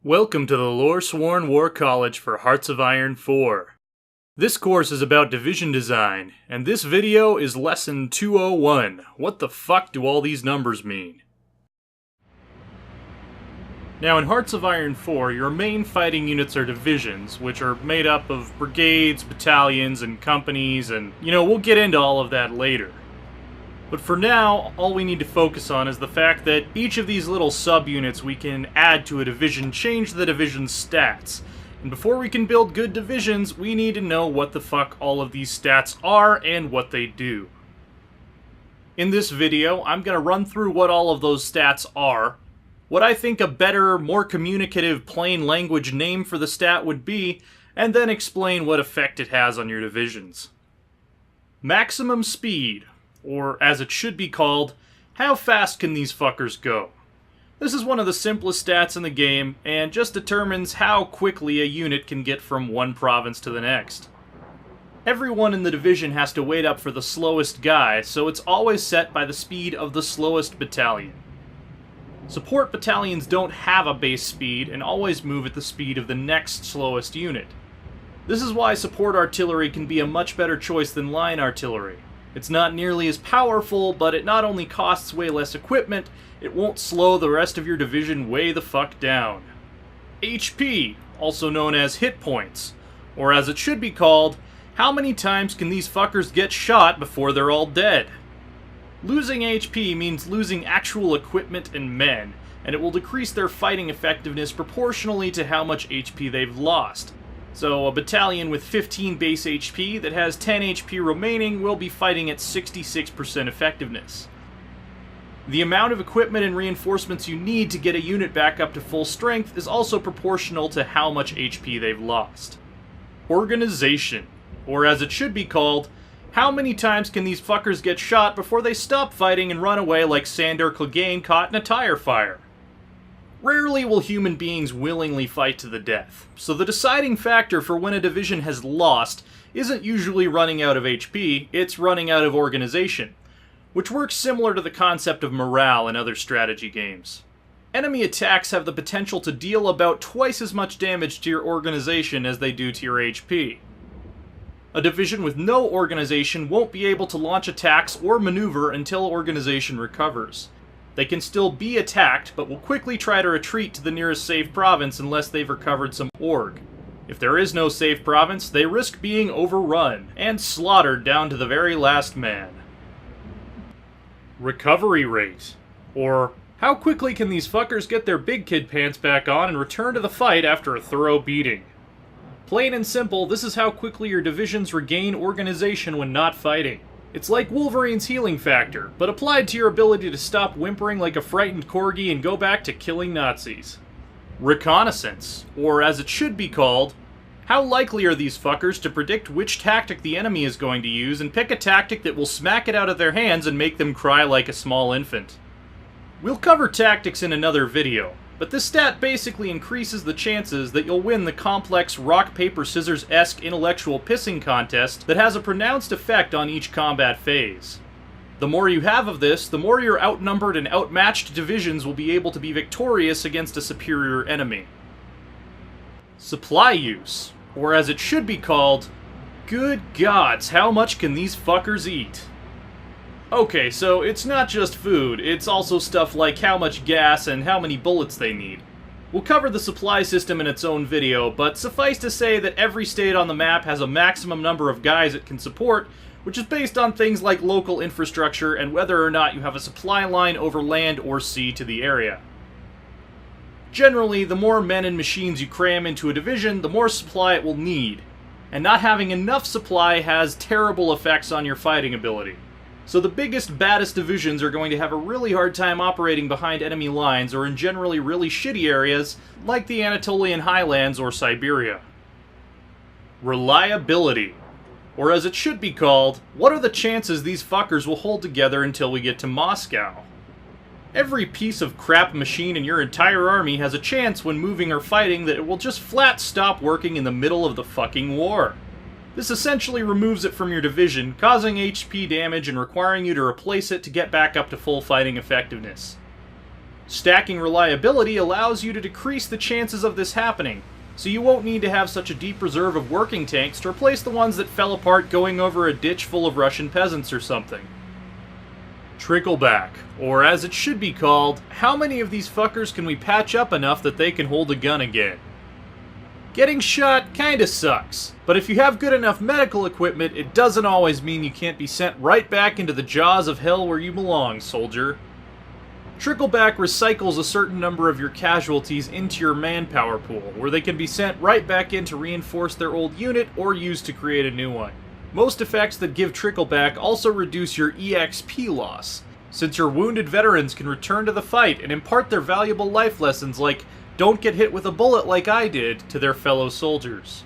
Welcome to the Loresworn War College for Hearts of Iron 4. This course is about division design, and this video is lesson 201. What the fuck do all these numbers mean? Now in Hearts of Iron 4, your main fighting units are divisions, which are made up of brigades, battalions, and companies, and we'll get into all of that later. But for now, all we need to focus on is the fact that each of these little subunits we can add to a division change the division's stats. And before we can build good divisions, we need to know what the fuck all of these stats are and what they do. In this video, I'm going to run through what all of those stats are, what I think a better, more communicative, plain language name for the stat would be, and then explain what effect it has on your divisions. Maximum speed, or as it should be called, how fast can these fuckers go? This is one of the simplest stats in the game, and just determines how quickly a unit can get from one province to the next. Everyone in the division has to wait up for the slowest guy, so it's always set by the speed of the slowest battalion. Support battalions don't have a base speed, and always move at the speed of the next slowest unit. This is why support artillery can be a much better choice than line artillery. It's not nearly as powerful, but it not only costs way less equipment, it won't slow the rest of your division way the fuck down. HP, also known as hit points, or as it should be called, how many times can these fuckers get shot before they're all dead? Losing HP means losing actual equipment and men, and it will decrease their fighting effectiveness proportionally to how much HP they've lost. So a battalion with 15 base HP that has 10 HP remaining will be fighting at 66% effectiveness. The amount of equipment and reinforcements you need to get a unit back up to full strength is also proportional to how much HP they've lost. Organization, or as it should be called, how many times can these fuckers get shot before they stop fighting and run away like Sandor Clegane caught in a tire fire? Rarely will human beings willingly fight to the death, so the deciding factor for when a division has lost isn't usually running out of HP, it's running out of organization, which works similar to the concept of morale in other strategy games. Enemy attacks have the potential to deal about twice as much damage to your organization as they do to your HP. A division with no organization won't be able to launch attacks or maneuver until organization recovers. They can still be attacked, but will quickly try to retreat to the nearest safe province unless they've recovered some org. If there is no safe province, they risk being overrun and slaughtered down to the very last man. Recovery rate, or how quickly can these fuckers get their big kid pants back on and return to the fight after a thorough beating? Plain and simple, this is how quickly your divisions regain organization when not fighting. It's like Wolverine's healing factor, but applied to your ability to stop whimpering like a frightened corgi and go back to killing Nazis. Reconnaissance, or as it should be called, how likely are these fuckers to predict which tactic the enemy is going to use and pick a tactic that will smack it out of their hands and make them cry like a small infant? We'll cover tactics in another video, but this stat basically increases the chances that you'll win the complex rock-paper-scissors-esque intellectual pissing contest that has a pronounced effect on each combat phase. The more you have of this, the more your outnumbered and outmatched divisions will be able to be victorious against a superior enemy. Supply use, or as it should be called, good gods, how much can these fuckers eat? Okay, so it's not just food, it's also stuff like how much gas and how many bullets they need. We'll cover the supply system in its own video, but suffice to say that every state on the map has a maximum number of guys it can support, which is based on things like local infrastructure and whether or not you have a supply line over land or sea to the area. Generally, the more men and machines you cram into a division, the more supply it will need, and not having enough supply has terrible effects on your fighting ability. So the biggest, baddest divisions are going to have a really hard time operating behind enemy lines or in generally really shitty areas like the Anatolian Highlands or Siberia. Reliability, or as it should be called, what are the chances these fuckers will hold together until we get to Moscow? Every piece of crap machine in your entire army has a chance when moving or fighting that it will just flat stop working in the middle of the fucking war. This essentially removes it from your division, causing HP damage and requiring you to replace it to get back up to full fighting effectiveness. Stacking reliability allows you to decrease the chances of this happening, so you won't need to have such a deep reserve of working tanks to replace the ones that fell apart going over a ditch full of Russian peasants or something. Trickleback, or as it should be called, how many of these fuckers can we patch up enough that they can hold a gun again? Getting shot kinda sucks, but if you have good enough medical equipment, it doesn't always mean you can't be sent right back into the jaws of hell where you belong, soldier. Trickleback recycles a certain number of your casualties into your manpower pool, where they can be sent right back in to reinforce their old unit or used to create a new one. Most effects that give Trickleback also reduce your EXP loss, since your wounded veterans can return to the fight and impart their valuable life lessons like don't get hit with a bullet like I did to their fellow soldiers.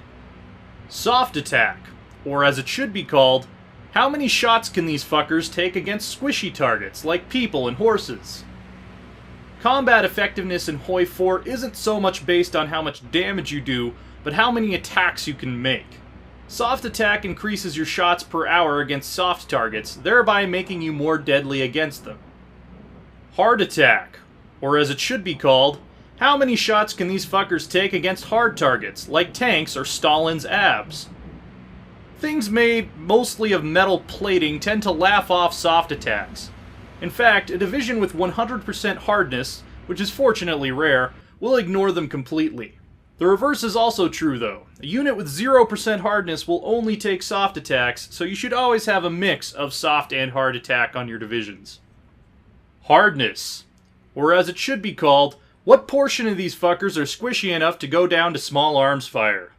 Soft attack, or as it should be called, how many shots can these fuckers take against squishy targets like people and horses? Combat effectiveness in HoI4 isn't so much based on how much damage you do, but how many attacks you can make. Soft attack increases your shots per hour against soft targets, thereby making you more deadly against them. Hard attack, or as it should be called, how many shots can these fuckers take against hard targets, like tanks or Stalin's abs? Things made mostly of metal plating tend to laugh off soft attacks. In fact, a division with 100% hardness, which is fortunately rare, will ignore them completely. The reverse is also true though. A unit with 0% hardness will only take soft attacks, so you should always have a mix of soft and hard attack on your divisions. Hardness, or as it should be called, what portion of these fuckers are squishy enough to go down to small arms fire?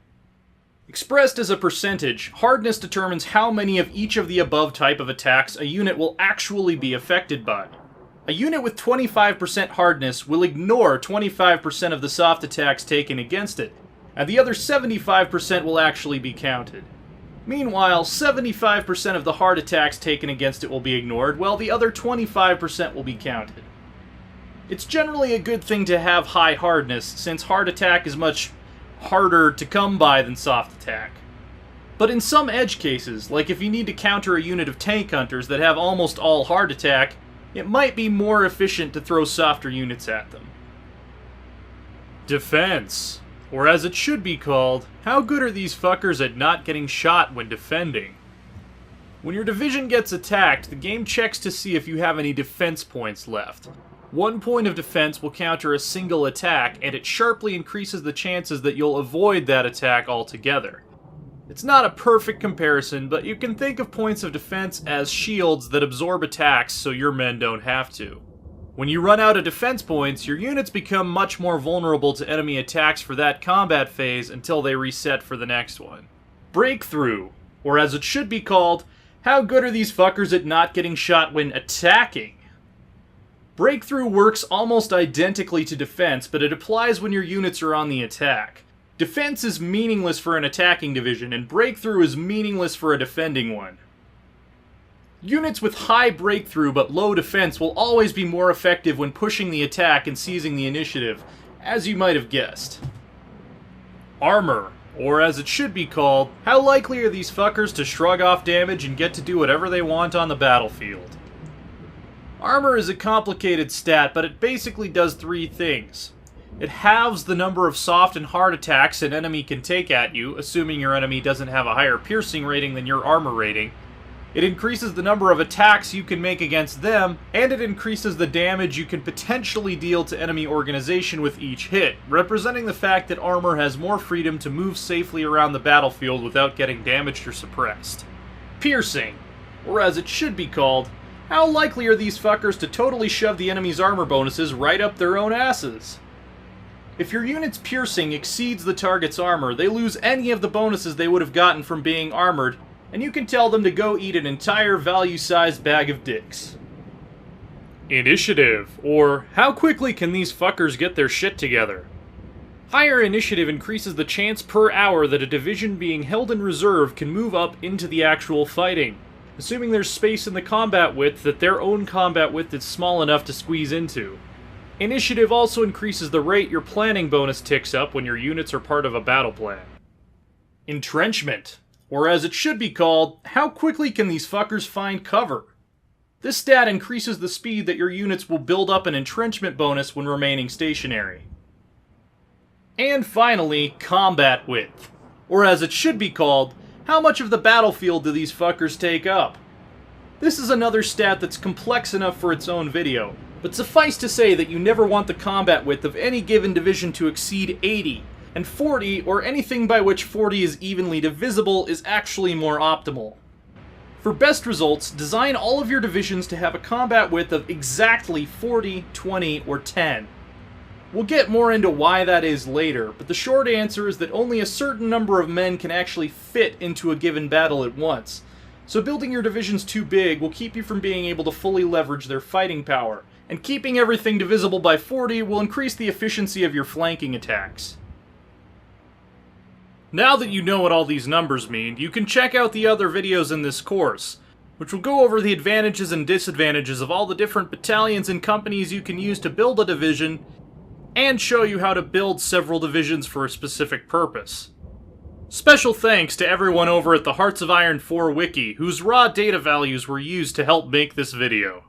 Expressed as a percentage, hardness determines how many of each of the above type of attacks a unit will actually be affected by. A unit with 25% hardness will ignore 25% of the soft attacks taken against it, and the other 75% will actually be counted. Meanwhile, 75% of the hard attacks taken against it will be ignored, while the other 25% will be counted. It's generally a good thing to have high hardness, since hard attack is much harder to come by than soft attack. But in some edge cases, like if you need to counter a unit of tank hunters that have almost all hard attack, it might be more efficient to throw softer units at them. Defense, or as it should be called, how good are these fuckers at not getting shot when defending? When your division gets attacked, the game checks to see if you have any defense points left. 1 point of defense will counter a single attack, and it sharply increases the chances that you'll avoid that attack altogether. It's not a perfect comparison, but you can think of points of defense as shields that absorb attacks so your men don't have to. When you run out of defense points, your units become much more vulnerable to enemy attacks for that combat phase until they reset for the next one. Breakthrough, or as it should be called, how good are these fuckers at not getting shot when attacking? Breakthrough works almost identically to defense, but it applies when your units are on the attack. Defense is meaningless for an attacking division, and breakthrough is meaningless for a defending one. Units with high breakthrough but low defense will always be more effective when pushing the attack and seizing the initiative, as you might have guessed. Armor, or as it should be called, how likely are these fuckers to shrug off damage and get to do whatever they want on the battlefield? Armor is a complicated stat, but it basically does 3 things. It halves the number of soft and hard attacks an enemy can take at you, assuming your enemy doesn't have a higher piercing rating than your armor rating. It increases the number of attacks you can make against them, and it increases the damage you can potentially deal to enemy organization with each hit, representing the fact that armor has more freedom to move safely around the battlefield without getting damaged or suppressed. Piercing, or as it should be called, how likely are these fuckers to totally shove the enemy's armor bonuses right up their own asses? If your unit's piercing exceeds the target's armor, they lose any of the bonuses they would have gotten from being armored, and you can tell them to go eat an entire value-sized bag of dicks. Initiative, or how quickly can these fuckers get their shit together? Higher initiative increases the chance per hour that a division being held in reserve can move up into the actual fighting, assuming there's space in the combat width that their own combat width is small enough to squeeze into. Initiative also increases the rate your planning bonus ticks up when your units are part of a battle plan. Entrenchment, or as it should be called, how quickly can these fuckers find cover? This stat increases the speed that your units will build up an entrenchment bonus when remaining stationary. And finally, combat width. Or as it should be called, how much of the battlefield do these fuckers take up? This is another stat that's complex enough for its own video, but suffice to say that you never want the combat width of any given division to exceed 80, and 40, or anything by which 40 is evenly divisible, is actually more optimal. For best results, design all of your divisions to have a combat width of exactly 40, 20, or 10. We'll get more into why that is later, but the short answer is that only a certain number of men can actually fit into a given battle at once. So building your divisions too big will keep you from being able to fully leverage their fighting power, and keeping everything divisible by 40 will increase the efficiency of your flanking attacks. Now that you know what all these numbers mean, you can check out the other videos in this course, which will go over the advantages and disadvantages of all the different battalions and companies you can use to build a division, and show you how to build several divisions for a specific purpose. Special thanks to everyone over at the Hearts of Iron 4 wiki, whose raw data values were used to help make this video.